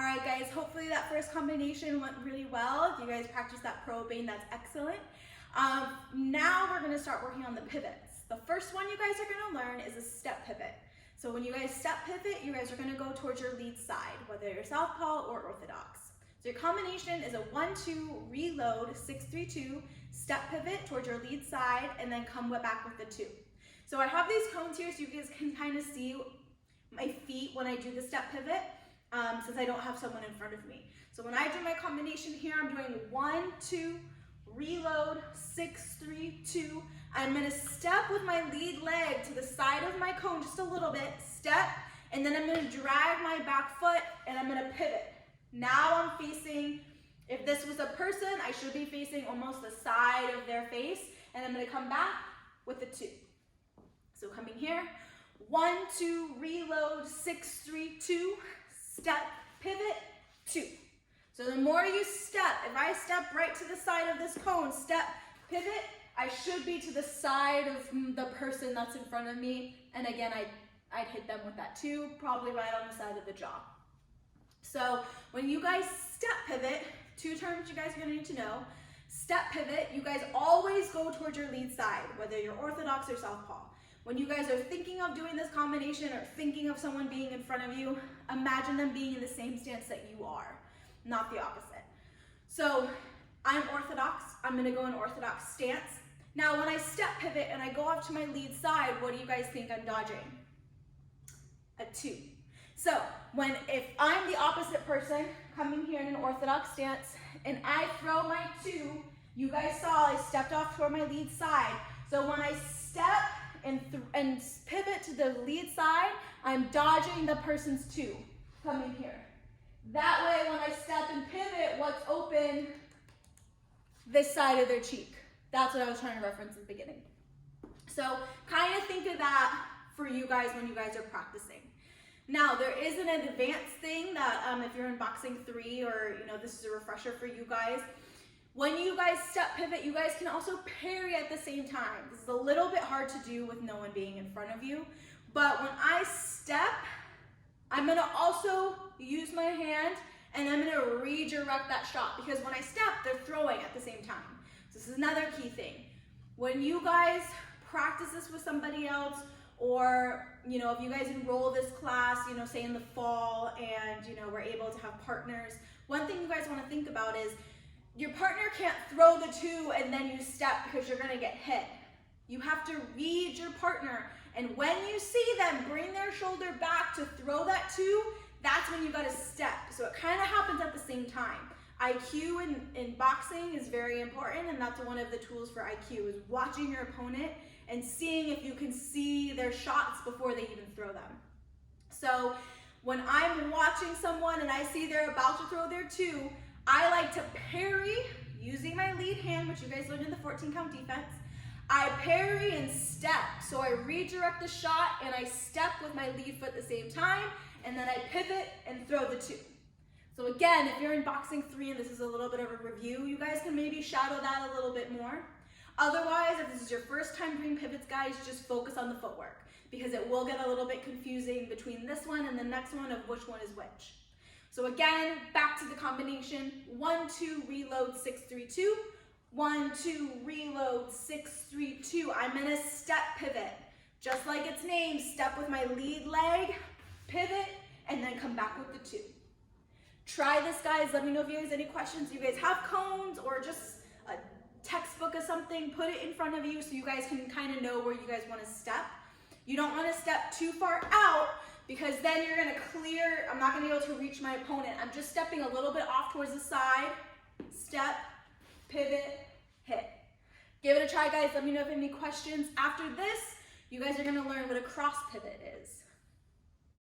right, guys, hopefully that first combination went really well. If you guys practice that probing, that's excellent. Now we're gonna start working on the pivots. The first one you guys are gonna learn is a step pivot. So when you guys step pivot, you guys are gonna go towards your lead side, whether you're southpaw or orthodox. So your combination is a 1-2 reload 6-3-2 step pivot towards your lead side and then come back with the 2. So I have these cones here so you guys can kind of see my feet when I do the step pivot, since I don't have someone in front of me. So when I do my combination here, I'm doing 1-2 reload 6-3-2. I'm gonna step with my lead leg to the side of my cone just a little bit, step, and then I'm gonna drag my back foot and I'm gonna pivot. Now I'm facing, if this was a person, I should be facing almost the side of their face, and I'm gonna come back with the 2. So coming here, 1-2 reload 6-3-2, step, pivot, 2. So the more you step, if I step right to the side of this cone, step, pivot, I should be to the side of the person that's in front of me. And again, I'd hit them with that 2, probably right on the side of the jaw. So when you guys step pivot, 2 terms you guys are gonna need to know. Step pivot, you guys always go towards your lead side, whether you're orthodox or southpaw. When you guys are thinking of doing this combination or thinking of someone being in front of you, imagine them being in the same stance that you are, not the opposite. So I'm orthodox, I'm gonna go in orthodox stance. Now when I step pivot and I go off to my lead side, what do you guys think I'm dodging? A 2. So if I'm the opposite person coming here in an orthodox stance and I throw my 2, you guys saw I stepped off toward my lead side. So when I step and pivot to the lead side, I'm dodging the person's 2 coming here. That way when I step and pivot, what's open? This side of their cheek. That's what I was trying to reference at the beginning. So kind of think of that for you guys when you guys are practicing. Now there is an advanced thing that if you're in boxing 3 or this is a refresher for you guys. When you guys step pivot, you guys can also parry at the same time. This is a little bit hard to do with no one being in front of you. But when I step, I'm gonna also use my hand and I'm gonna redirect that shot because when I step, they're throwing at the same time. So this is another key thing. When you guys practice this with somebody else, or if you guys enroll this class, say in the fall, and we're able to have partners, one thing you guys want to think about is your partner can't throw the 2 and then you step because you're going to get hit. You have to read your partner, and when you see them bring their shoulder back to throw that 2, that's when you got to step. So it kind of happens at the same time. IQ in boxing is very important, and that's one of the tools for IQ, is watching your opponent and seeing if you can see their shots before they even throw them. So when I'm watching someone and I see they're about to throw their 2, I like to parry using my lead hand, which you guys learned in the 14 count defense. I parry and step. So I redirect the shot and I step with my lead foot at the same time, and then I pivot and throw the 2. So again, if you're in boxing 3 and this is a little bit of a review, you guys can maybe shadow that a little bit more. Otherwise, if this is your first time doing pivots, guys, just focus on the footwork because it will get a little bit confusing between this one and the next one of which one is which. So again, back to the combination, 1-2 reload 6-3-2, 1-2 reload 6-3-2. I'm in a step pivot, just like its name, step with my lead leg, pivot, and then come back with the 2. Try this, guys. Let me know if you guys have any questions. You guys have cones or just a textbook or something, put it in front of you so you guys can kind of know where you guys want to step. You don't want to step too far out because then you're going to clear, I'm not going to be able to reach my opponent. I'm just stepping a little bit off towards the side, step, pivot, hit. Give it a try, guys. Let me know if you have any questions. After this, you guys are going to learn what a cross pivot is.